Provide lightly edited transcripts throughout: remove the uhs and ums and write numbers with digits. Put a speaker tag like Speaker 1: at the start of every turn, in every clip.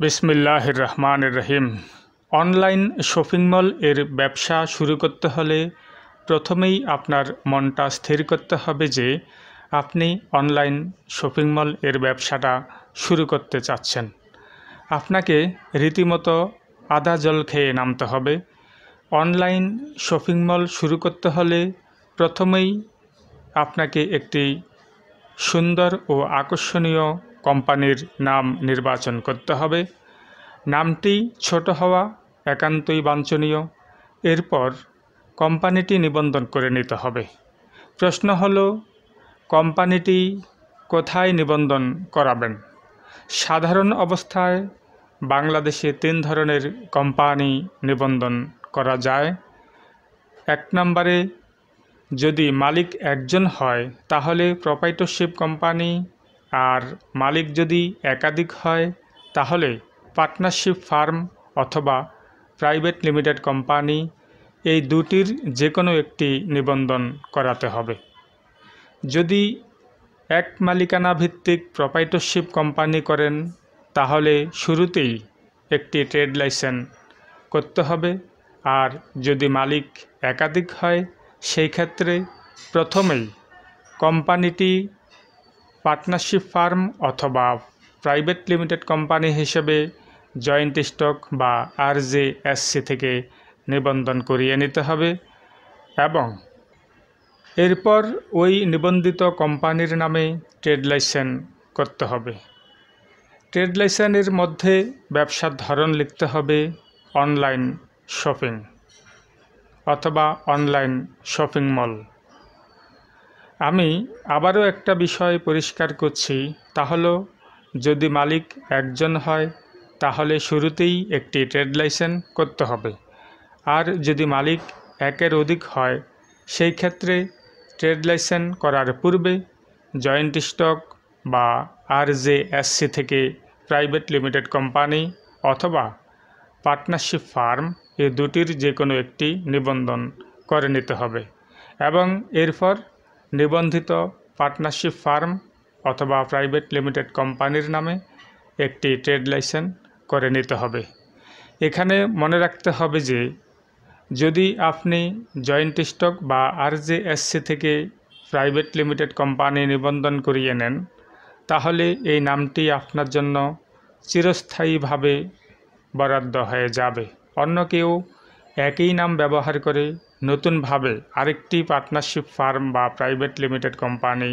Speaker 1: বিসমিল্লাহির রহমানির রহিম। Online shopping mall এর ব্যবসা শুরু করতে হলে প্রথমেই আপনার মনটা স্থির করতে হবে যে আপনি অনলাইন শপিং মল এর ব্যবসাটা শুরু করতে চাচ্ছেন। আপনাকে রীতিমতো আদা জল খেয়ে নামতে হবে। অনলাইন শপিং মল শুরু করতে হলে প্রথমেই আপনাকে একটি সুন্দর ও আকর্ষণীয় কোম্পানির নাম নির্বাচন করতে হবে। নামটি ছোট হওয়া একান্তই বাঞ্ছনীয়। এরপর কোম্পানিটি নিবন্ধন করে নিতে হবে। প্রশ্ন হলো, কোম্পানিটি কোথায় নিবন্ধন করাবেন? সাধারণ অবস্থায় বাংলাদেশে 3 ধরনের কোম্পানি নিবন্ধন করা যায়। 1 নম্বরে যদি মালিক একজন হয় তাহলে প্রপ্রাইটরশিপ কোম্পানি, আর মালিক যদি একাধিক হয় তাহলে পার্টনারশিপ ফার্ম অথবা প্রাইভেট লিমিটেড কোম্পানি, এই দুটির যে কোনো একটি নিবন্ধন করাতে হবে। যদি এক মালিকানা ভিত্তিক প্রপ্রাইটরশিপ কোম্পানি করেন তাহলে শুরুতেই একটি ট্রেড লাইসেন্স করতে হবে, আর যদি মালিক একাধিক হয় সেই ক্ষেত্রে প্রথমেই কোম্পানিটি পার্টনারশিপ ফার্ম অথবা প্রাইভেট লিমিটেড কোম্পানি হিসেবে জয়েন্ট স্টক বা RJSC থেকে নিবন্ধন করিয়ে নিতে হবে এবং এরপর ওই নিবন্ধিত কোম্পানির নামে ট্রেড লাইসেন্স করতে হবে। ট্রেড লাইসেন্সের মধ্যে ব্যবসার ধরন লিখতে হবে অনলাইন শপিং অথবা অনলাইন শপিং মল। আমি আবারও একটা বিষয় পরিষ্কার করছি, তা হলো যদি মালিক একজন হয় তাহলে শুরুতেই একটি ট্রেড লাইসেন্স করতে হবে, আর যদি মালিক একের অধিক হয় সেই ক্ষেত্রে ট্রেড লাইসেন্স করার পূর্বে জয়েন্ট স্টক বা RJSC থেকে প্রাইভেট লিমিটেড কোম্পানি অথবা পার্টনারশিপ ফার্ম, এই দুটির যে কোনো একটি নিবন্ধন করে নিতে হবে এবং এরপর নিবন্ধিত পার্টনারশিপ ফার্ম অথবা প্রাইভেট লিমিটেড কোম্পানির নামে একটি ট্রেড লাইসেন্স করে নিতে হবে। এখানে মনে রাখতে হবে যে যদি আপনি জয়েন্ট স্টক বা RJSC থেকে প্রাইভেট লিমিটেড কোম্পানি নিবন্ধন করিয়ে নেন তাহলে এই নামটি আপনার জন্য চিরস্থায়ীভাবে বরাদ্দ হয়ে যাবে। অন্য কেউ একই নাম ব্যবহার করে নতুনভাবে আরেকটি পার্টনারশিপ ফার্ম বা প্রাইভেট লিমিটেড কোম্পানি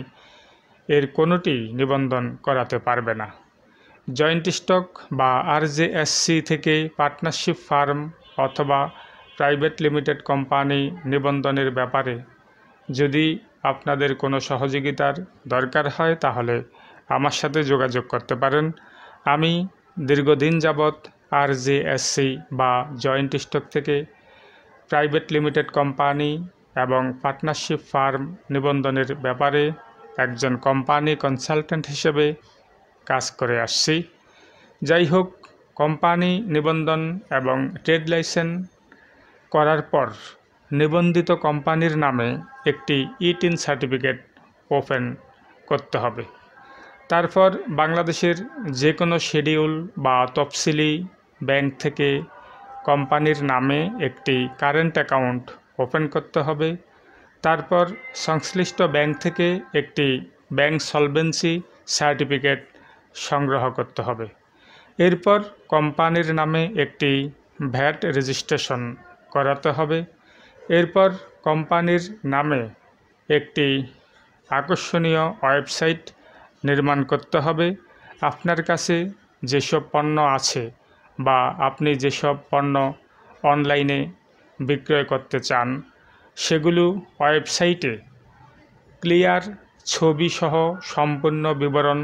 Speaker 1: এর কোনোটি নিবন্ধন করাতে পারবে না। জয়েন্ট স্টক বা RJSC থেকে পার্টনারশিপ ফার্ম অথবা প্রাইভেট লিমিটেড কোম্পানি নিবন্ধনের ব্যাপারে যদি আপনাদের কোনো সহযোগিতার দরকার হয় তাহলে আমার সাথে যোগাযোগ করতে পারেন। আমি দীর্ঘদিন যাবৎ RJSC বা জয়েন্ট স্টক থেকে প্রাইভেট লিমিটেড কোম্পানি এবং পার্টনারশিপ ফার্ম নিবন্ধনের ব্যাপারে একজন কোম্পানি কনসালটেন্ট হিসেবে কাজ করে আসছি। যাই হোক, কোম্পানি নিবন্ধন এবং ট্রেড লাইসেন্স করার পর নিবন্ধিত কোম্পানির নামে একটি E-TIN সার্টিফিকেট ওপেন করতে হবে। তারপর বাংলাদেশের যে কোনো শিডিউল বা তফসিলি ব্যাংক থেকে কোম্পানির নামে একটি কারেন্ট অ্যাকাউন্ট ওপেন করতে হবে। তারপর সংশ্লিষ্ট ব্যাংক থেকে একটি ব্যাংক সলভেন্সি সার্টিফিকেট সংগ্রহ করতে হবে। এরপর কোম্পানির নামে একটি VAT রেজিস্ট্রেশন করাতে হবে। এরপর কোম্পানির নামে একটি আকর্ষণীয় ওয়েবসাইট নির্মাণ করতে হবে। আপনার কাছে যেসব পণ্য আছে বা আপনি যেসব পণ্য অনলাইনে বিক্রয় করতে চান সেগুলো ওয়েবসাইটে ক্লিয়ার ছবি সহ সম্পূর্ণ বিবরণ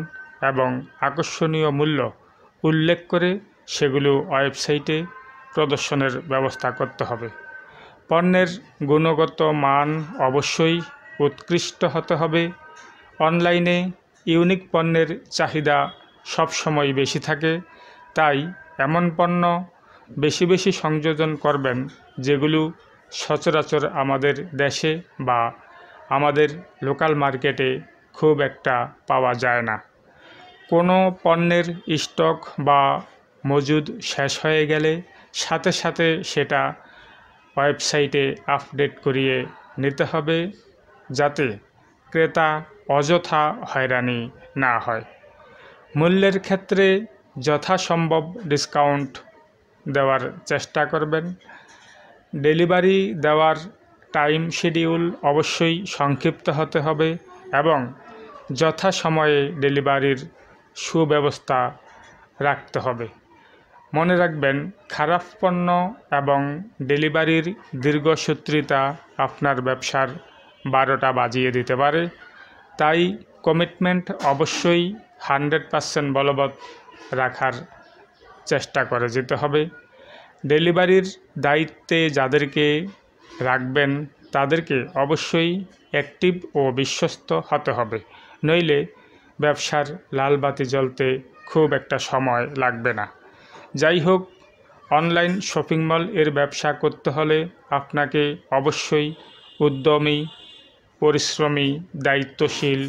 Speaker 1: এবং আকর্ষণীয় মূল্য উল্লেখ করে সেগুলো ওয়েবসাইটে প্রদর্শনের ব্যবস্থা করতে হবে। পণ্যের গুণগত মান অবশ্যই উৎকৃষ্ট হতে হবে। অনলাইনে ইউনিক পণ্যের চাহিদা সবসময় বেশি থাকে, তাই এমন পণ্য বেশি বেশি সংযোজন করবেন যেগুলো সচরাচর আমাদের দেশে বা আমাদের লোকাল মার্কেটে খুব একটা পাওয়া যায় না। কোনো পণ্যের স্টক বা মজুদ শেষ হয়ে গেলে সাথে সাথে সেটা ওয়েবসাইটে আপডেট করিয়ে নিতে হবে, যাতে ক্রেতা অযথা হয়রানি না হয়। মূল্যের ক্ষেত্রে যথাসম্ভব ডিসকাউন্ট দেওয়ার চেষ্টা করবেন। ডেলিভারি দেওয়ার টাইম শিডিউল অবশ্যই সংক্ষিপ্ত হতে হবে এবং যথাসময়ে ডেলিভারির সুব্যবস্থা রাখতে হবে। মনে রাখবেন, খারাপ পণ্য এবং ডেলিভারির দীর্ঘসূত্রিতা আপনার ব্যবসার 12টা বাজিয়ে দিতে পারে। তাই কমিটমেন্ট অবশ্যই 100% বলবৎ রাখার চেষ্টা করে যেতে হবে। ডেলিভারির দায়িত্বে যাদেরকে রাখবেন তাদেরকে অবশ্যই অ্যাক্টিভ ও বিশ্বস্ত হতে হবে, নইলে ব্যবসার লাল বাতি জ্বলতে খুব একটা সময় লাগবে না। যাই হোক, অনলাইন শপিং মল এর ব্যবসা করতে হলে আপনাকে অবশ্যই উদ্যমী, পরিশ্রমী, দায়িত্বশীল,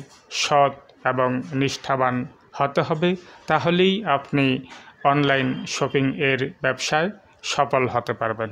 Speaker 1: সৎ এবং নিষ্ঠাবান হতে হবে। তাহলেই আপনি অনলাইন শপিং এর ব্যবসায় সফল হতে পারবেন।